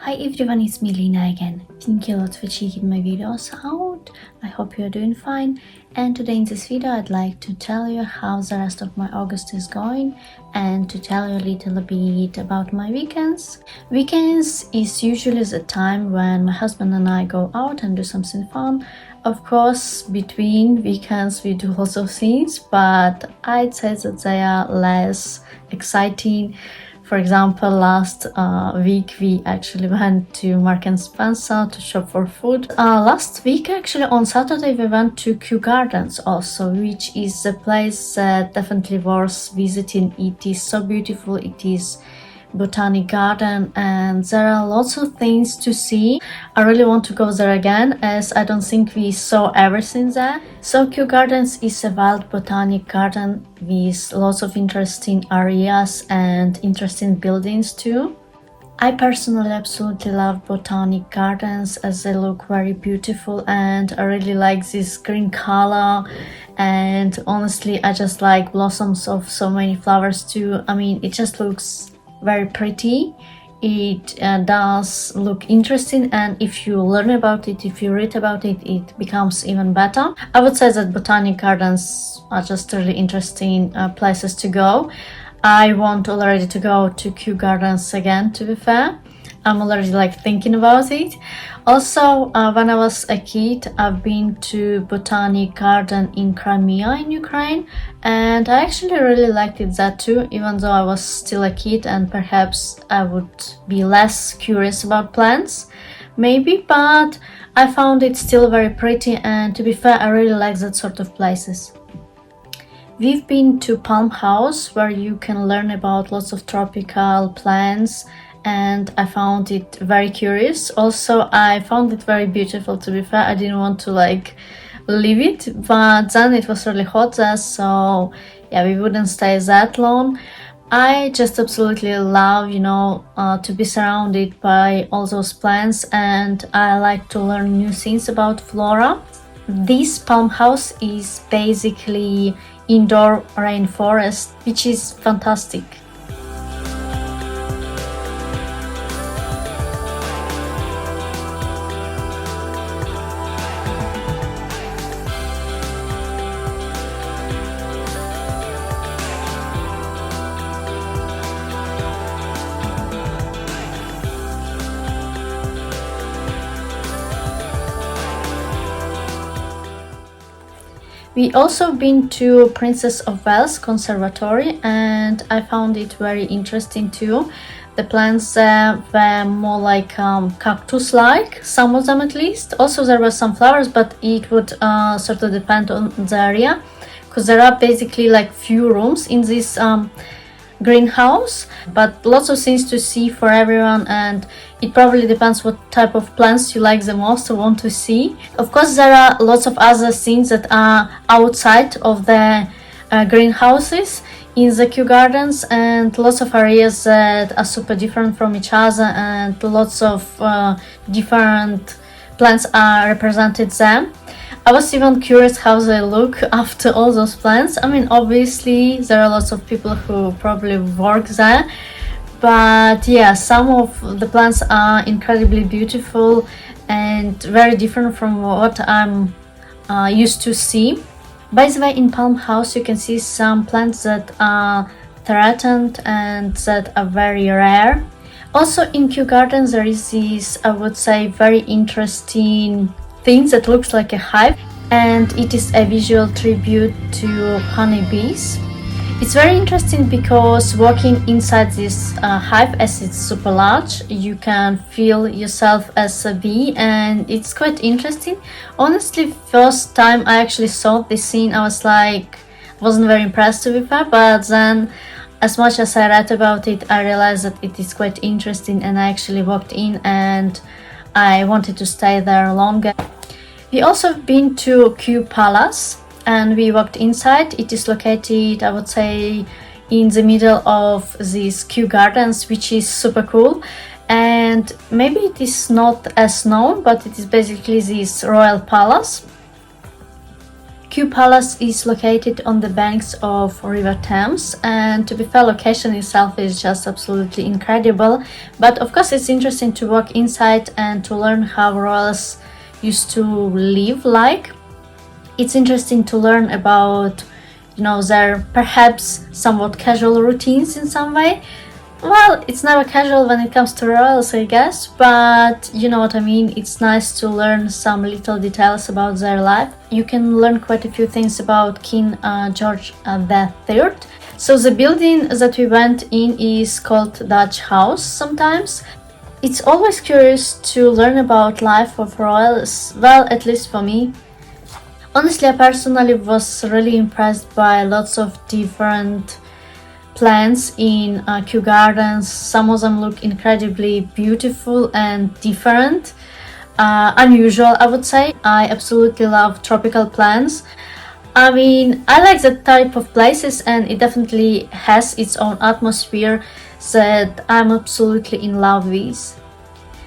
Hi everyone, it's me Lina again. Thank you a lot for checking my videos out. I hope you're doing fine. And today in this video I'd like to tell you how the rest of my August is going and to tell you a little bit about my weekends. Weekends is usually the time when my husband and I go out and do something fun. Of course, between weekends we do lots of things, but I'd say that they are less exciting. For example, last week we actually went to Mark and Spencer to shop for food. Last week actually on Saturday we went to Kew Gardens also, which is a place that definitely worth visiting. It is so beautiful. It is Botanic Garden and there are lots of things to see. I really want to go there again as I don't think we saw everything there. So Kew Gardens is a wild botanic garden with lots of interesting areas and interesting buildings too. I personally absolutely love botanic gardens as they look very beautiful and I really like this green color, and honestly I just like blossoms of so many flowers too. I mean, it just looks very pretty. It does look interesting, and if you learn about it, if you read about it, it becomes even better. I would say that botanic gardens are just really interesting places to go. I want already to go to Kew Gardens again, to be fair. I'm already thinking about it. Also, when I was a kid, I've been to Botanic Garden in Crimea in Ukraine, and I actually really liked it that too, even though I was still a kid and perhaps I would be less curious about plants, maybe, but I found it still very pretty, and to be fair, I really like that sort of places. We've been to Palm House, where you can learn about lots of tropical plants, and I found it very curious. Also, I found it very beautiful, to be fair. I didn't want to leave it, but then it was really hot there, so yeah, we wouldn't stay that long. I just absolutely love, to be surrounded by all those plants, and I like to learn new things about flora. This Palm House is basically indoor rainforest, which is fantastic. We also been to Princess of Wales Conservatory, and I found it very interesting too. The plants were more like cactus-like, some of them at least. Also there were some flowers, but it would sort of depend on the area, because there are basically few rooms in this greenhouse, but lots of things to see for everyone, and it probably depends what type of plants you like the most or want to see. Of course, there are lots of other things that are outside of the greenhouses in the Kew Gardens, and lots of areas that are super different from each other, and lots of different plants are represented there. I was even curious how they look after all those plants. I mean, obviously there are lots of people who probably work there, but yeah, some of the plants are incredibly beautiful and very different from what I'm used to see. By the way, in Palm House you can see some plants that are threatened and that are very rare. Also in Kew Gardens there is this, I would say, very interesting thing that looks like a hive, and it is a visual tribute to honeybees. It's very interesting because walking inside this hive, as it's super large, you can feel yourself as a bee, and it's quite interesting. Honestly, first time I actually saw this scene, I wasn't very impressed, to be fair, but then as much as I read about it, I realized that it is quite interesting, and I actually walked in and I wanted to stay there longer. We also been to Kew Palace, and we walked inside. It is located, I would say, in the middle of these Kew Gardens, which is super cool. And maybe it is not as known, but it is basically this royal palace. Kew Palace is located on the banks of River Thames, and to be fair, location itself is just absolutely incredible. But of course, it's interesting to walk inside and to learn how royals used to live like. It's interesting to learn about, their perhaps somewhat casual routines in some way. Well, it's never casual when it comes to royals, I guess, but you know what I mean. It's nice to learn some little details about their life. You can learn quite a few things about King George III. So the building that we went in is called Dutch House sometimes. It's always curious to learn about life of royals, well, at least for me. Honestly, I personally was really impressed by lots of different plants in Kew Gardens. Some of them look incredibly beautiful and different, unusual, I would say. I absolutely love tropical plants. I mean, I like that type of places, and it definitely has its own atmosphere that I'm absolutely in love with.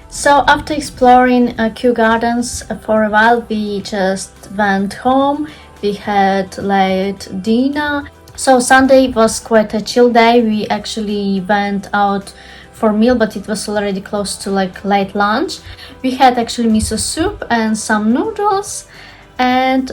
So after exploring Kew Gardens for a while, we just went home. We had late dinner. So Sunday was quite a chill day. We actually went out for a meal, but it was already close to like late lunch. We had actually miso soup and some noodles, and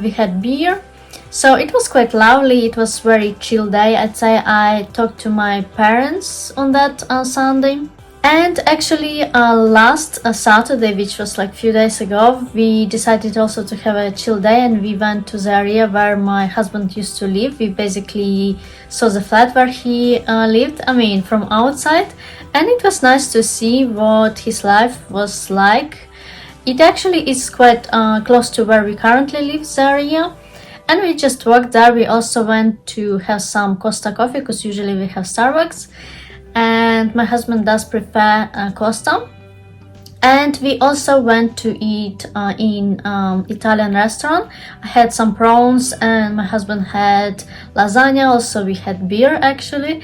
we had beer. So it was quite lovely. It was very chill day. I'd say I talked to my parents on that Sunday. And actually last Saturday, which was like a few days ago, we decided also to have a chill day, and we went to the area where my husband used to live. We basically saw the flat where he lived, I mean from outside, and it was nice to see what his life was like. It actually is quite close to where we currently live, the area. And we just walked there. We also went to have some Costa coffee, because usually we have Starbucks. And my husband does prefer Costa. And we also went to eat in Italian restaurant. I had some prawns, and my husband had lasagna. Also, we had beer actually,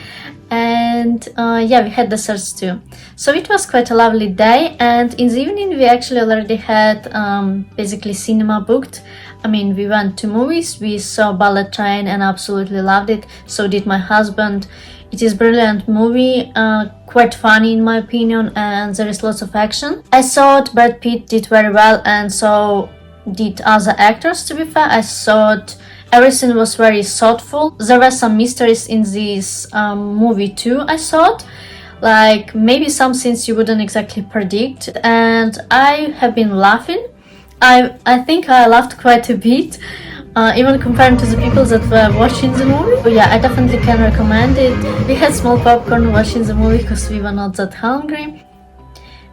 and yeah, we had desserts too. So it was quite a lovely day. And in the evening, we actually already had basically cinema booked. I mean, we went to movies. We saw Bullet Train and absolutely loved it. So did my husband. It is a brilliant movie, quite funny in my opinion, and there is lots of action. I thought Brad Pitt did very well, and so did other actors, to be fair. I thought everything was very thoughtful. There were some mysteries in this movie too, I thought. Like maybe some scenes you wouldn't exactly predict, and I have been laughing. I think I laughed quite a bit. Even compared to the people that were watching the movie. But yeah, I definitely can recommend it. We had small popcorn watching the movie because we were not that hungry.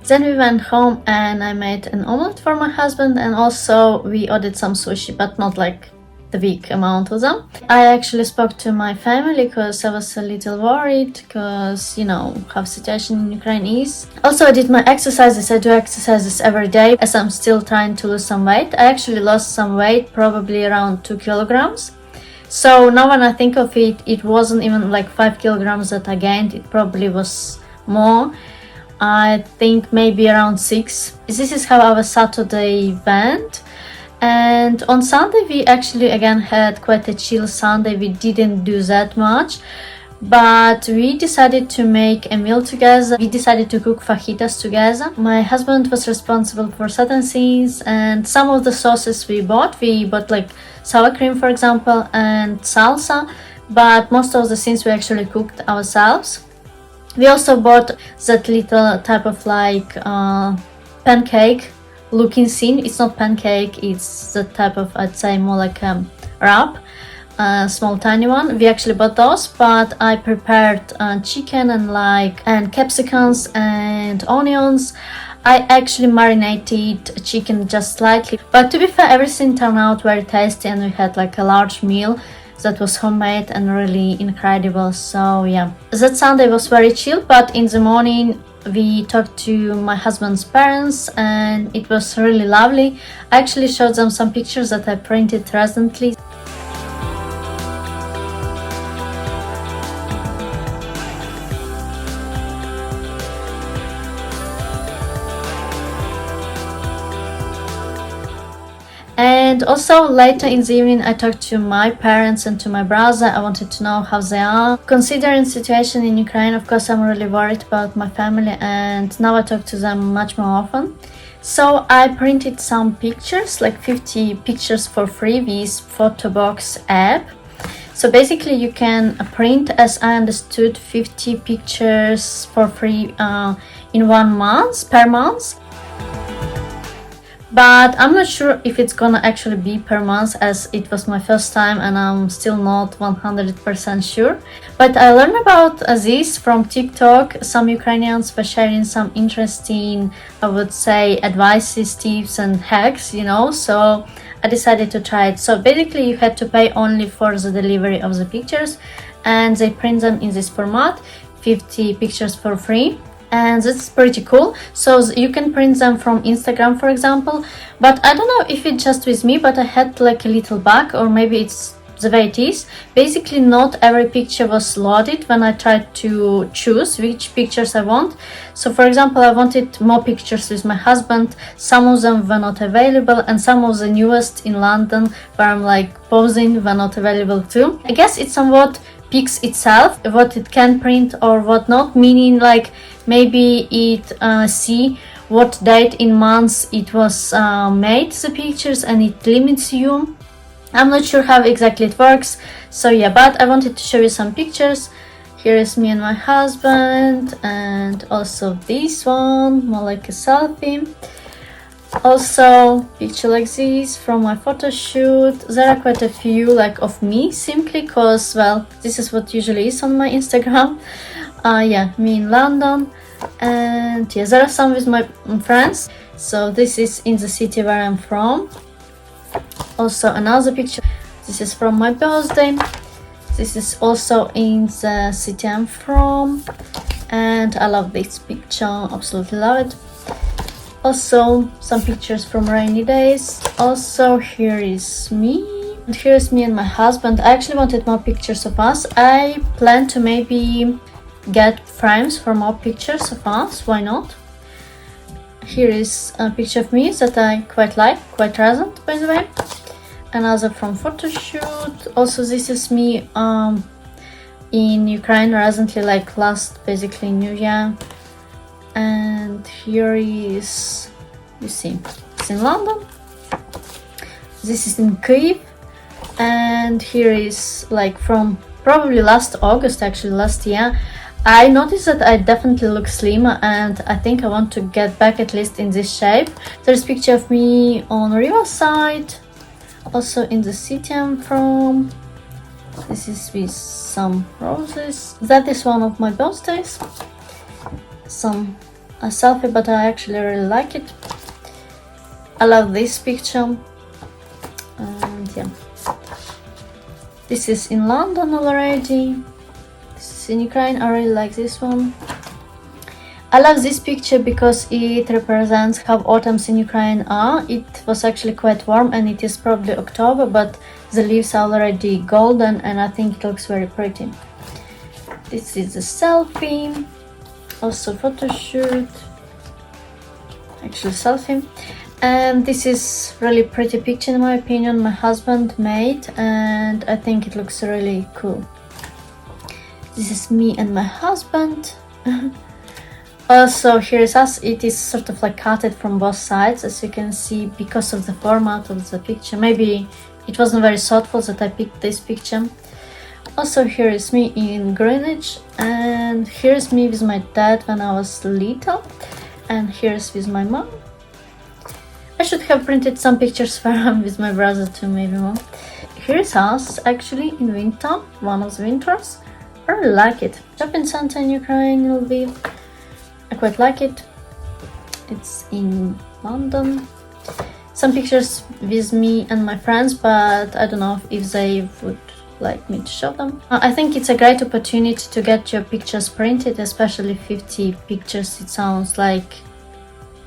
Then we went home and I made an omelette for my husband, and also we ordered some sushi, but not like the big amount of them. I actually spoke to my family because I was a little worried, because how the situation in Ukraine is. Also, I did my exercises. I do exercises every day as I'm still trying to lose some weight. I actually lost some weight, probably around 2 kilograms. So now when I think of it, it wasn't even like 5 kilograms that I gained. It probably was more. I think maybe around 6. This is how our Saturday went. And on Sunday, we actually again had quite a chill Sunday. We didn't do that much, but we decided to make a meal together. We decided to cook fajitas together. My husband was responsible for certain things, and some of the sauces we bought. We bought like sour cream, for example, and salsa, but most of the things we actually cooked ourselves. We also bought that little type of like pancake looking scene. It's not pancake, it's the type of, I'd say more like wrap, small tiny one. We actually bought those, but I prepared chicken and capsicums and onions. I actually marinated chicken just slightly, but to be fair, everything turned out very tasty, and we had like a large meal that was homemade and really incredible. So yeah, that Sunday was very chill, but in the morning we talked to my husband's parents and it was really lovely. I actually showed them some pictures that I printed recently. And And also later in the evening I talked to my parents and to my brother. I wanted to know how they are. Considering the situation in Ukraine, of course I'm really worried about my family, and now I talk to them much more often. So I printed some pictures, like 50 pictures for free with Photobox app. So basically you can print, as I understood, 50 pictures for free in 1 month, per month. But I'm not sure if it's gonna actually be per month, as it was my first time and I'm still not 100% sure. But I learned about this from TikTok. Some Ukrainians were sharing some interesting, I would say, advices, tips and hacks, you know, so I decided to try it. So basically you had to pay only for the delivery of the pictures, and they print them in this format, 50 pictures for free. And that's pretty cool. So you can print them from Instagram, for example, but I don't know if it's just with me, but I had like a little bug, or maybe it's the way it is. Basically not every picture was loaded when I tried to choose which pictures I want. So for example, I wanted more pictures with my husband. Some of them were not available, and some of the newest in London where I'm like posing were not available too. I guess it somewhat picks itself what it can print or what not, meaning like maybe it see what date in months it was made, the pictures, and it limits you. I'm not sure how exactly it works. So yeah, but I wanted to show you some pictures. Here is me and my husband, and also this one, more like a selfie. Also picture like this from my photo shoot. There are quite a few like of me, simply because, well, this is what usually is on my Instagram. Yeah, me in London. And yeah, there are some with my friends. So this is in the city where I'm from. Also another picture. This is from my birthday. This is also in the city I'm from. And I love this picture, absolutely love it. Also some pictures from rainy days. Also here is me, and here is me and my husband. I actually wanted more pictures of us. I plan to maybe get frames for more pictures of us, why not? Here is a picture of me that I quite like, quite present by the way. Another from photo shoot. Also this is me in Ukraine recently, like last basically New Year. And here is, you see, it's in London. This is in Kew, and here is like from probably last August, actually last year. I noticed that I definitely look slimmer, and I think I want to get back at least in this shape. There's a picture of me on Riverside, also in the city I'm from. This is with some roses. That is one of my birthdays. A selfie, but I actually really like it. I love this picture. And yeah, this is in London already. This is in Ukraine. I really like this one. I love this picture because it represents how autumns in Ukraine are. It was actually quite warm, and it is probably October, but the leaves are already golden, and I think it looks very pretty. This is a selfie. Also photo shoot, actually selfie. And this is really pretty picture in my opinion, my husband made, and I think it looks really cool. This is me and my husband. Also here is us. It is sort of like cutted from both sides, as you can see, because of the format of the picture. Maybe it wasn't very thoughtful that I picked this picture. Also here is me in Greenwich, and here is me with my dad when I was little, and here is with my mom. I should have printed some pictures for him with my brother too, maybe more. Here is us actually in winter, one of the winters. I really like it. Shopping center in Ukraine, Lviv. I quite like it. It's in London. Some pictures with me and my friends, but I don't know if they would like me to show them. I think it's a great opportunity to get your pictures printed, especially 50 pictures. It sounds like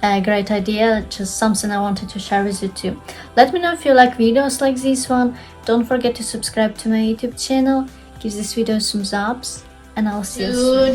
a great idea, just something I wanted to share with you too. Let me know if you like videos like this one. Don't forget to subscribe to my YouTube channel, give this video some thumbs, and I'll see you soon.